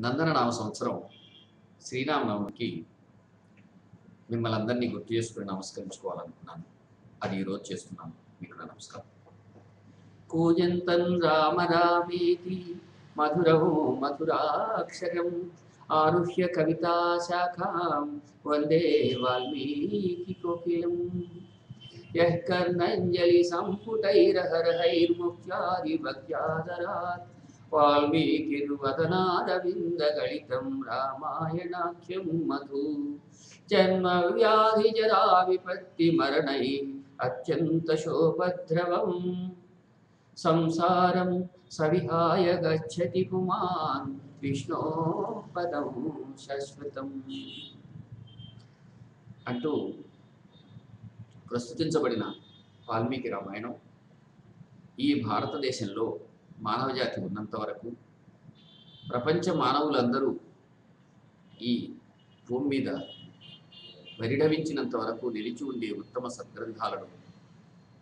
నందన నామ సంవత్సరం శ్రీరామనవమికి మిమ్మల్ని అందరినీ గుర్తు చేసుకుని నమస్కరించుకోవాలనుకున్నాను. అది ఈరోజు చేస్తున్నాను. మీకు నా నమస్కారం. కూజంతం రామ రామేతి మధురం మధురాక్షరం ఆరుహ్య కవితా శాఖాం వందే వాల్మీకి కోకిలం యః కర్ణంజలి సంపుటైరహరహైర్ముఖ్యాది భక్త్యాదరాత్ వాల్మీకిర్వదనారవిందగళితం రామాయణాఖ్యం మధు జన్మ వ్యాధి జరా విపత్తి మరణై అత్యంత శోభద్రవం సంసారం సవిహాయ గచ్చతి పుమాన్ విష్ణో పదం శాశ్వతం అంటూ ప్రస్తుతించబడిన వాల్మీకి రామాయణం ఈ భారతదేశంలో మానవజాతి ఉన్నంత వరకు, ప్రపంచ మానవులందరూ ఈ భూమి మీద పరిఢవించినంత వరకు నిలిచి ఉండే ఉత్తమ సద్గ్రంథాలను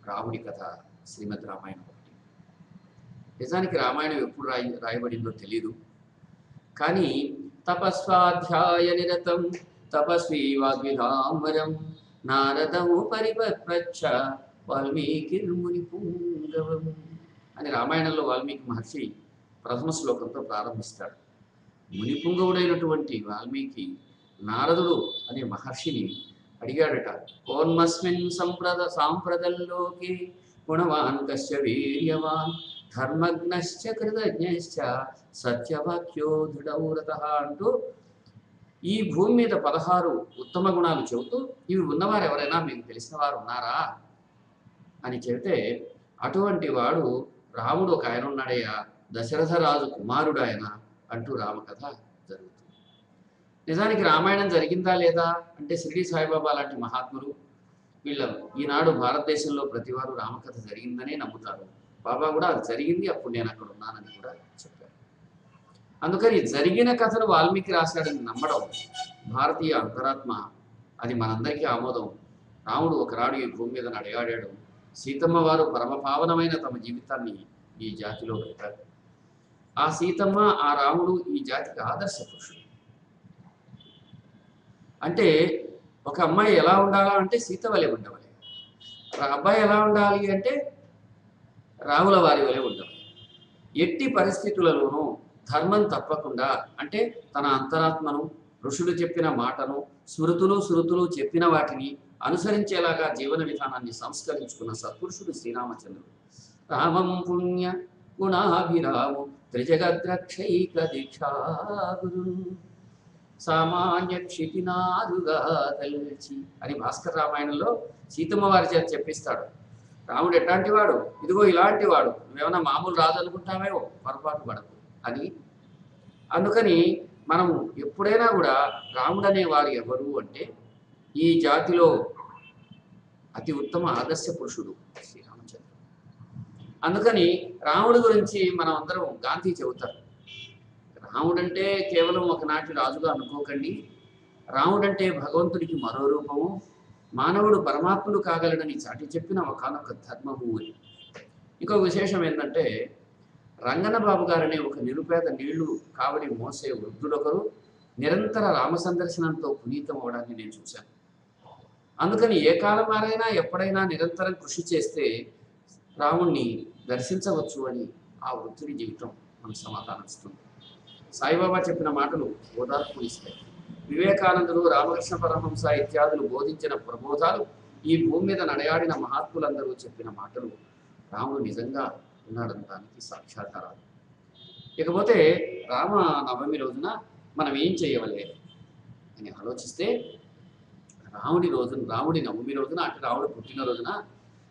రాముడి కథ శ్రీమద్ రామాయణం ఒకటి. నిజానికి రామాయణం ఎప్పుడు రాయబడిందో తెలియదు, కానీ తపస్వాధ్యాయ నిరతం తపస్వీ వాగ్విధాంబరం నారదము పరిపచ్చ వాల్మీకిర్ముని పుంగవం అని రామాయణంలో వాల్మీకి మహర్షి ప్రథమ శ్లోకంతో ప్రారంభిస్తాడు. మునిపుంగవుడైనటువంటి వాల్మీకి నారదుడు అనే మహర్షిని అడిగాడట, కోన్మస్మిన్ సాంప్రదంలోకి గుణవాన్ కశ్చ వీర్యవాన్ ధర్మజ్ఞశ్చ కృతజ్ఞశ్చ సత్యవాక్యో దృఢవ్రతః అంటూ ఈ భూమి మీద 16 ఉత్తమ గుణాలు చెబుతూ, ఇవి ఉన్నవారు ఎవరైనా మీకు తెలిసిన వారు ఉన్నారా అని చెబితే, అటువంటి వాడు రాముడు ఒక ఆయన ఉన్నాడయ్యా, దశరథ రాజు కుమారుడు ఆయన అంటూ రామకథ జరుగుతుంది. నిజానికి రామాయణం జరిగిందా లేదా అంటే షిరిడి సాయిబాబా లాంటి మహాత్ములు వీళ్ళ ఈనాడు భారతదేశంలో ప్రతివారు రామకథ జరిగిందనే నమ్ముతారు. బాబా కూడా అది జరిగింది, అప్పుడు నేను అక్కడ ఉన్నానని కూడా చెప్పారు. అందుకని జరిగిన కథను వాల్మీకి రాశాడని నమ్మడం భారతీయ అంతరాత్మ, అది మనందరికీ ఆమోదం. రాముడు ఒకనాడు ఈ భూమి మీద నడయాడాడు. సీతమ్మ వారు పరమపావనమైన తమ జీవితాన్ని ఈ జాతిలో పెట్టారు. ఆ సీతమ్మ, ఆ రాముడు ఈ జాతికి ఆదర్శ పురుషుడు. అంటే ఒక అమ్మాయి ఎలా ఉండాలా అంటే సీత వలె ఉండవాలి, అబ్బాయి ఎలా ఉండాలి అంటే రాముల వారి వలె ఉండవాలి. ఎట్టి పరిస్థితులలోనూ ధర్మం తప్పకుండా, అంటే తన అంతరాత్మను, ఋషులు చెప్పిన మాటను, స్మృతులు చెప్పిన వాటిని అనుసరించేలాగా జీవన విధానాన్ని సంస్కరించుకున్న సత్పురుషుడు శ్రీరామచంద్రుడు. రామం పుణ్య గుణాభిరాము త్రిజగద్రక్షైక దీక్షాగురు సామాన్య క్షితినాదుగా తలచి అని భాస్కర రామాయణంలో సీతమ్మ వారి చేత చెప్పిస్తాడు. రాముడు ఎట్లాంటి వాడు, ఇదిగో ఇలాంటి వాడు, నువ్వేమన్నా మామూలు రాజు అనుకుంటావేమో, పొరపాటు పడకు అని. అందుకని మనం ఎప్పుడైనా కూడా రాముడు అనే వారు ఎవరు అంటే ఈ జాతిలో అతి ఉత్తమ ఆదర్శ పురుషుడు శ్రీరామచంద్రుడు. అందుకని రాముడి గురించి మనం అందరం గాంధీ చెబుతారు. రాముడంటే కేవలం ఒకనాటి రాజుగా అనుకోకండి, రాముడంటే భగవంతుడికి మరో రూపము, మానవుడు పరమాత్ముడు కాగలడని చాటి చెప్పిన ఒకానొక ధర్మము అని. ఇంకొక విశేషం ఏంటంటే, రంగన్న బాబు గారనే ఒక నిరుపేద నీళ్లు కావడి మోసే వృద్ధుడొకరు నిరంతర రామ సందర్శనంతో పునీతం అవడాన్ని నేను చూశాను. అందుకని ఏ కాలం వారైనా ఎప్పుడైనా నిరంతరం కృషి చేస్తే రాముణ్ణి దర్శించవచ్చు అని ఆ వృద్ధుడి జీవితం మనకు సమాధానం ఇస్తుంది. సాయిబాబా చెప్పిన మాటలు ఓదార్పు ఇస్తాయి. వివేకానందుడు, రామకృష్ణ పరమహంస ఇత్యాదులు బోధించిన ప్రబోధాలు, ఈ భూమి మీద నడయాడిన మహాత్ములందరూ చెప్పిన మాటలు రాముడు నిజంగా ఉన్నాడనడానికి సాక్షాత్కారాలు. ఇకపోతే రామ నవమి రోజున మనం ఏం చేయవలే అని ఆలోచిస్తే, రాముడి నవమి రోజున అంటే రాముడు పుట్టినరోజున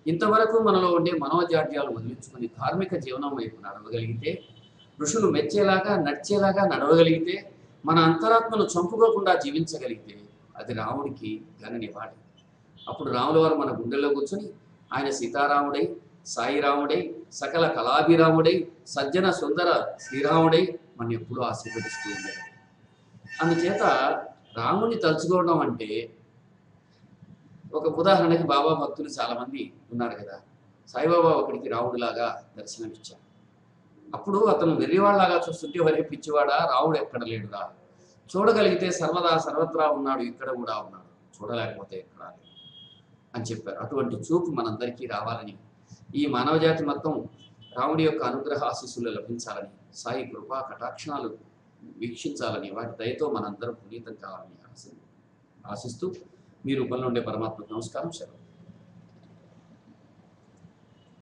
ఇంతవరకు మనలో ఉండే మనోజాడ్యాలు వదిలించుకొని ధార్మిక జీవనం వైపు నడవగలిగితే, ఋషులు మెచ్చేలాగా నడిచేలాగా నడవగలిగితే, మన అంతరాత్మను చంపుకోకుండా జీవించగలిగితే అది రాముడికి ఘన నివాళి. అప్పుడు రాముల వారు మన గుండెల్లో కూర్చొని ఆయన సీతారాముడై, సాయిరాముడై, సకల కళాభిరాముడై, సజ్జన సుందర శ్రీరాముడై మన ఎప్పుడూ ఆశీర్వదిస్తూ ఉండేది. అందుచేత రాముడిని తలుచుకోవడం అంటే, ఒక ఉదాహరణకి బాబా భక్తులు చాలామంది ఉన్నారు కదా, సాయిబాబా ఒకడికి రాముడిలాగా దర్శనమిచ్చారు. అప్పుడు అతను వెర్రివాళ్ళలాగా చూస్తుంటే వరే పిచ్చివాడా, రాముడు ఎక్కడ లేడురా, చూడగలిగితే సర్వదా సర్వత్రా ఉన్నాడు, ఇక్కడ కూడా ఉన్నాడు, చూడలేకపోతే ఎక్కడ లేడు అని చెప్పారు. అటువంటి చూపు మనందరికీ రావాలని, ఈ మానవజాతి మొత్తం రాముడి యొక్క అనుగ్రహ ఆశీస్సులు లభించాలని, సాయి కృపా కటాక్షణాలు వీక్షించాలని, వాటి దయతో మనందరం పునీతం కావాలని ఆశిస్తూ మీ రూపంలో ఉండే పరమాత్మకు నమస్కారం. సెలవు.